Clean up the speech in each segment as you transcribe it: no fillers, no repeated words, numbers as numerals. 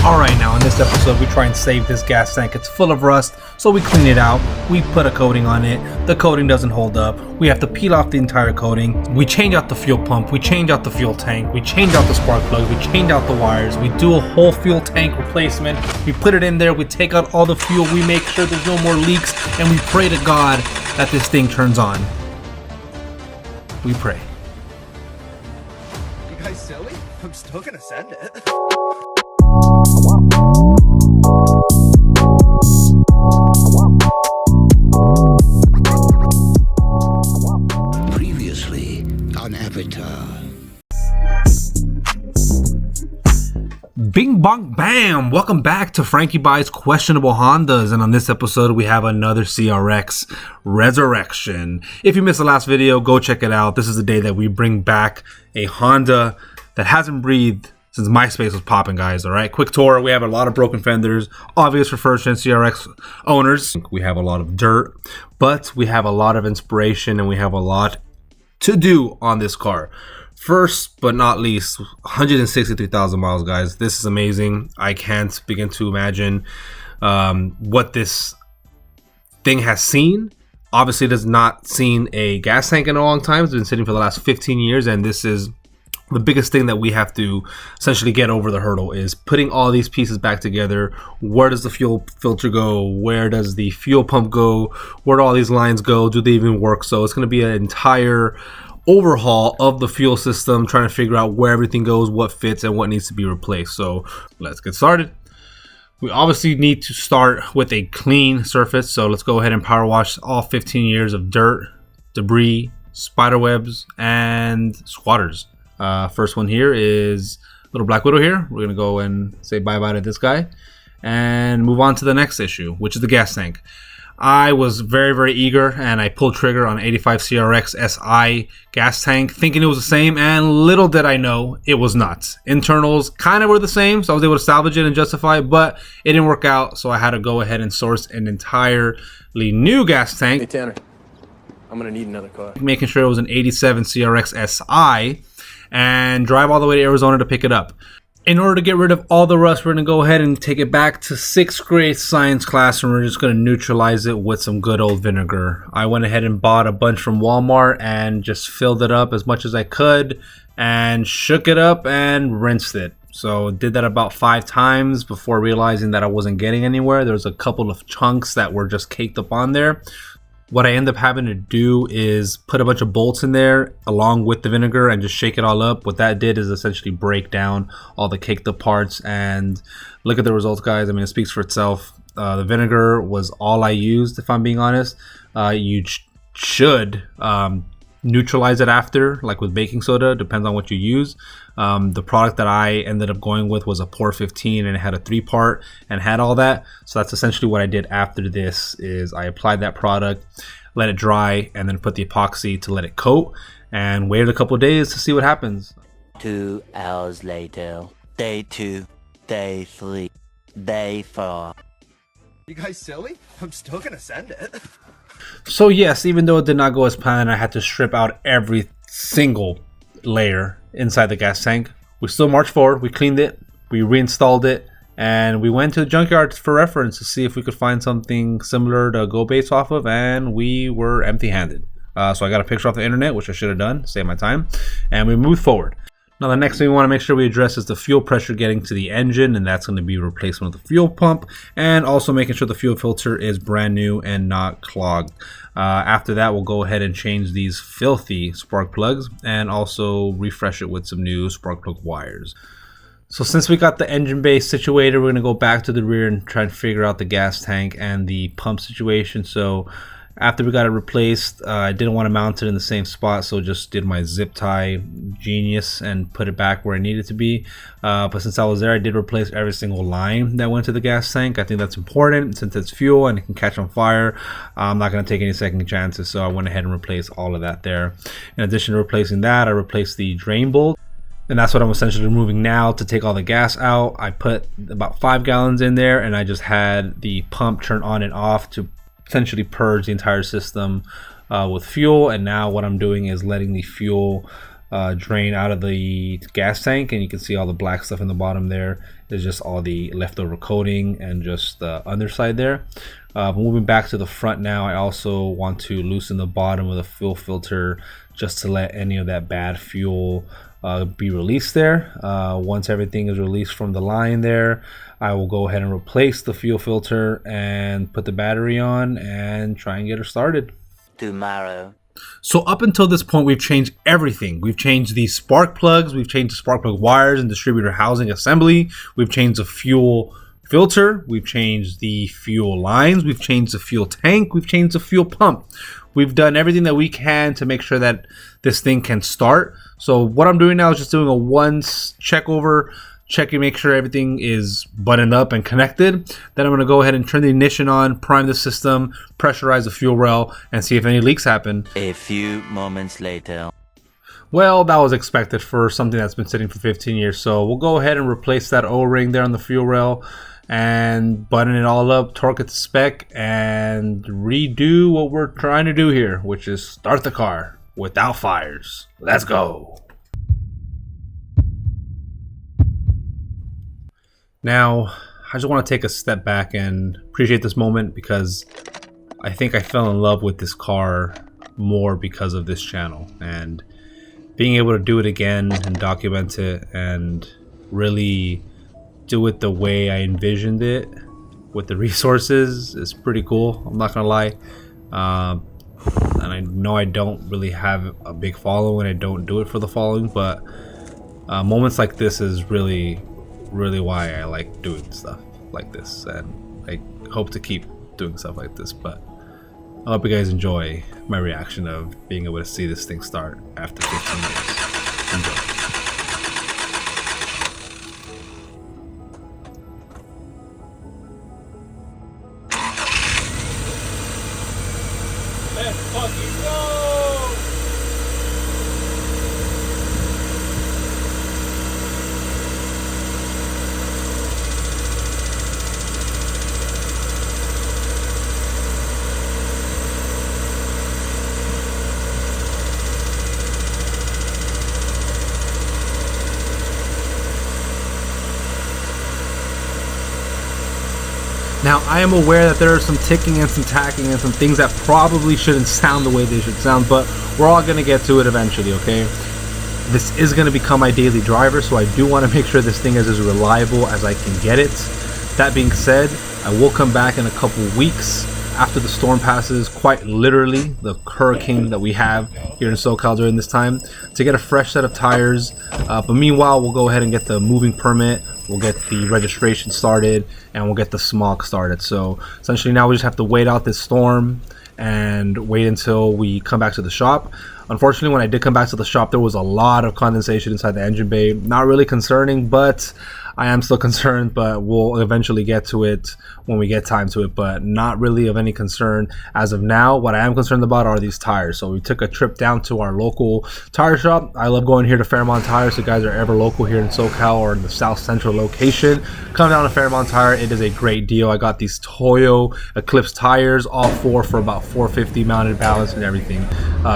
Alright, now in this episode we try and save this gas tank. It's full of rust, so we clean it out. We put a coating on it. The coating doesn't hold up. We have to peel off the entire coating. We change out the fuel pump. We change out the fuel tank. We change out the spark plugs. We change out the wires. We do a whole fuel tank replacement. We put it in there. We take out all the fuel. We make sure there's no more leaks, and we pray to God that this thing turns on. We pray. You guys silly? I'm still gonna send it. Previously on Avatar. Bing bong bam! Welcome back to Frankie Buys Questionable Hondas, and on this episode we have another CRX Resurrection. If you missed the last video, go check it out. This is the day that we bring back a Honda that hasn't breathed since MySpace was popping, guys. Alright, quick tour. We have a lot of broken fenders, obvious for first-gen CRX owners. We have a lot of dirt, but we have a lot of inspiration and we have a lot to do on this car. First but not least, 163,000 miles, guys. This is amazing. I can't begin to imagine what this thing has seen. Obviously, it has not seen a gas tank in a long time. It's been sitting for the last 15 years, and this is the biggest thing that we have to essentially get over the hurdle, is putting all these pieces back together. Where does the fuel filter go? Where does the fuel pump go? Where do all these lines go? Do they even work? So it's going to be an entire overhaul of the fuel system, trying to figure out where everything goes, what fits, and what needs to be replaced. So let's get started. We obviously need to start with a clean surface, so let's go ahead and power wash all 15 years of dirt, debris, spider webs, and squatters. First one here is little Black Widow here. We're gonna go and say bye-bye to this guy and move on to the next issue, which is the gas tank. I was very eager, and I pulled trigger on 85 CRX Si gas tank, thinking it was the same, and little did I know it was not. Internals kind of were the same, so I was able to salvage it and justify it, but it didn't work out, so I had to go ahead and source an entirely new gas tank. Hey Tanner, I'm gonna need another car. Making sure it was an 87 CRX Si, and drive all the way to Arizona to pick it up. In order to get rid of all the rust, we're going to go ahead and take it back to 6th grade science class, and we're just going to neutralize it with some good old vinegar. I went ahead and bought a bunch from Walmart and just filled it up as much as I could and shook it up and rinsed it. So did that about 5 times before realizing that I wasn't getting anywhere. There was a couple of chunks that were just caked up on there. What I end up having to do is put a bunch of bolts in there along with the vinegar and just shake it all up. What that did is essentially break down all the caked up parts, and look at the results, guys. I mean, it speaks for itself. The vinegar was all I used, if I'm being honest. You should neutralize it after, like with baking soda, depends on what you use. The product that I ended up going with was a Pour 15, and it had a 3-part and had all that. So that's essentially what I did after this, is I applied that product, let it dry, and then put the epoxy to let it coat, and waited a couple of days to see what happens. 2 hours later. Day 2, day 3, day 4. You guys silly? I'm still gonna send it. So yes, even though it did not go as planned, I had to strip out every single layer inside the gas tank. We still marched forward, we cleaned it, we reinstalled it, and we went to the junkyard for reference to see if we could find something similar to go base off of, and we were empty-handed. So I got a picture off the internet, which I should have done, save my time, and we moved forward. Now the next thing we want to make sure we address is the fuel pressure getting to the engine, and that's going to be replacement of the fuel pump, and also making sure the fuel filter is brand new and not clogged. After that, we'll go ahead and change these filthy spark plugs and also refresh it with some new spark plug wires. So since we got the engine bay situated, we're going to go back to the rear and try and figure out the gas tank and the pump situation. So after we got it replaced, I didn't want to mount it in the same spot, so just did my zip tie genius and put it back where it needed to be. But since I was there, I did replace every single line that went to the gas tank. I think that's important since it's fuel and it can catch on fire. I'm not going to take any second chances, so I went ahead and replaced all of that there. In addition to replacing that, I replaced the drain bolt. And that's what I'm essentially removing now to take all the gas out. I put about 5 gallons in there, and I just had the pump turn on and off to essentially purge the entire system with fuel. And now what I'm doing is letting the fuel drain out of the gas tank, and you can see all the black stuff in the bottom there is just all the leftover coating and just the underside there. Moving back to the front now, I also want to loosen the bottom of the fuel filter just to let any of that bad fuel be released there. Once everything is released from the line there, I will go ahead and replace the fuel filter and put the battery on and try and get her started. Tomorrow. So up until this point, we've changed everything. We've changed the spark plugs, we've changed the spark plug wires and distributor housing assembly, we've changed the fuel filter, we've changed the fuel lines, we've changed the fuel tank, we've changed the fuel pump. We've done everything that we can to make sure that this thing can start. So what I'm doing now is just doing a once check over, checking, make sure everything is buttoned up and connected. Then I'm going to go ahead and turn the ignition on, prime the system, pressurize the fuel rail, and see if any leaks happen. A few moments later. Well, that was expected for something that's been sitting for 15 years. So we'll go ahead and replace that O-ring there on the fuel rail and button it all up, torque it to spec, and redo what we're trying to do here, which is start the car without fires. Let's go. Now, I just want to take a step back and appreciate this moment because I think I fell in love with this car more because of this channel, and being able to do it again and document it and really do it the way I envisioned it with the resources is pretty cool. I'm not gonna lie. And I know I don't really have a big following. I don't do it for the following, but moments like this is really why I like doing stuff like this, and I hope to keep doing stuff like this. But I hope you guys enjoy my reaction of being able to see this thing start after 15 years. Enjoy. Let's fucking go! Now, I am aware that there are some ticking and some tacking and some things that probably shouldn't sound the way they should sound, but we're all going to get to it eventually, okay? This is going to become my daily driver, so I do want to make sure this thing is as reliable as I can get it. That being said, I will come back in a couple weeks after the storm passes, quite literally, the hurricane that we have here in SoCal during this time, to get a fresh set of tires. But meanwhile, we'll go ahead and get the moving permit, we'll get the registration started, and we'll get the smog started. So essentially now we just have to wait out this storm and wait until we come back to the shop. Unfortunately, when I did come back to the shop, there was a lot of condensation inside the engine bay. Not really concerning, but I am still concerned, but we'll eventually get to it when we get time to it, but not really of any concern as of now. What I am concerned about are these tires. So we took a trip down to our local tire shop. I love going here to Fairmont Tires. So guys are ever local here in SoCal or in the South Central location, come down to Fairmont Tire. It is a great deal. I got these Toyo Eclipse tires, all four for about $450, mounted balance and everything.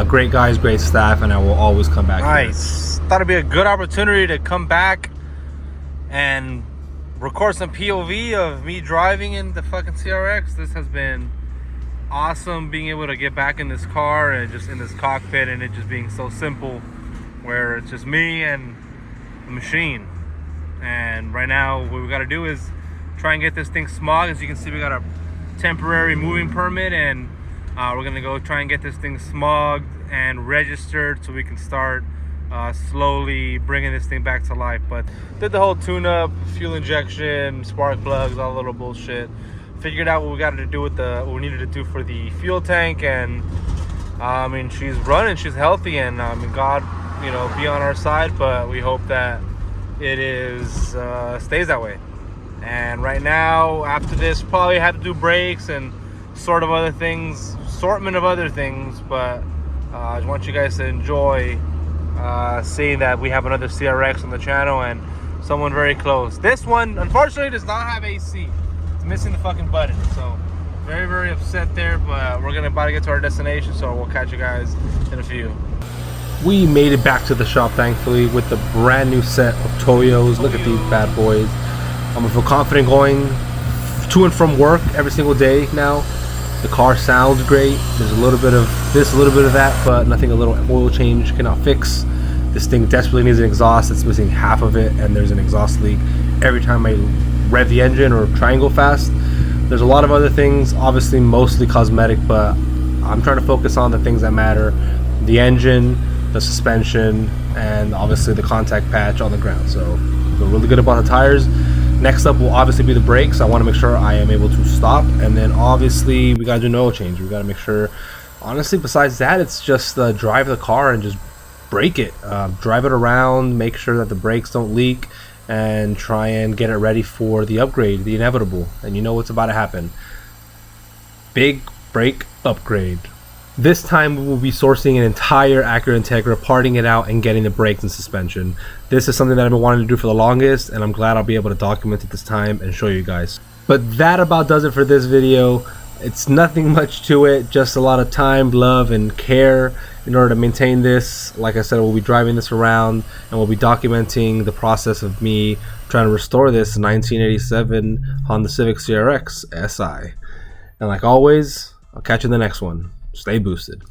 Great guys, great staff, and I will always come back. Nice. Thought it'd be a good opportunity to come back and record some POV of me driving in the fucking CRX. This has been awesome, being able to get back in this car and just in this cockpit, and it just being so simple, where it's just me and the machine. And right now what we got to do is try and get this thing smogged. As you can see, we got a temporary moving permit, and we're gonna go try and get this thing smogged and registered so we can start slowly bringing this thing back to life. But did the whole tune-up, fuel injection, spark plugs, all the little bullshit. Figured out what we got to do with what we needed to do for the fuel tank, and I mean, she's running, she's healthy, and I mean, God, you know, be on our side. But we hope that it is stays that way. And right now, after this, probably have to do brakes and assortment of other things. But I just want you guys to enjoy seeing that we have another CRX on the channel, and someone very close. This one unfortunately does not have AC. It's missing the fucking button, so very upset there. But we're about to get to our destination, so we'll catch you guys in a few. We made it back to the shop, thankfully, with the brand new set of Toyos. Look at these bad boys. I'm gonna feel confident going to and from work every single day now. The car sounds great. There's a little bit of this, a little bit of that, but nothing a little oil change cannot fix. This thing desperately needs an exhaust. It's missing half of it, and there's an exhaust leak every time I rev the engine or try and go fast. There's a lot of other things, obviously mostly cosmetic, but I'm trying to focus on the things that matter: the engine, the suspension, and obviously the contact patch on the ground. So I feel really good about the tires. Next up will obviously be the brakes. I want to make sure I am able to stop, and then obviously we got to do an oil change. We got to make sure, honestly, besides that, it's just drive the car and just brake it, drive it around, make sure that the brakes don't leak, and try and get it ready for the upgrade, the inevitable. And you know what's about to happen: big brake upgrade. This time we will be sourcing an entire Acura Integra, parting it out and getting the brakes and suspension. This is something that I've been wanting to do for the longest, and I'm glad I'll be able to document it this time and show you guys. But that about does it for this video. It's nothing much to it, just a lot of time, love, and care in order to maintain this. Like I said, we'll be driving this around and we'll be documenting the process of me trying to restore this 1987 Honda Civic CRX Si. And like always, I'll catch you in the next one. Stay boosted.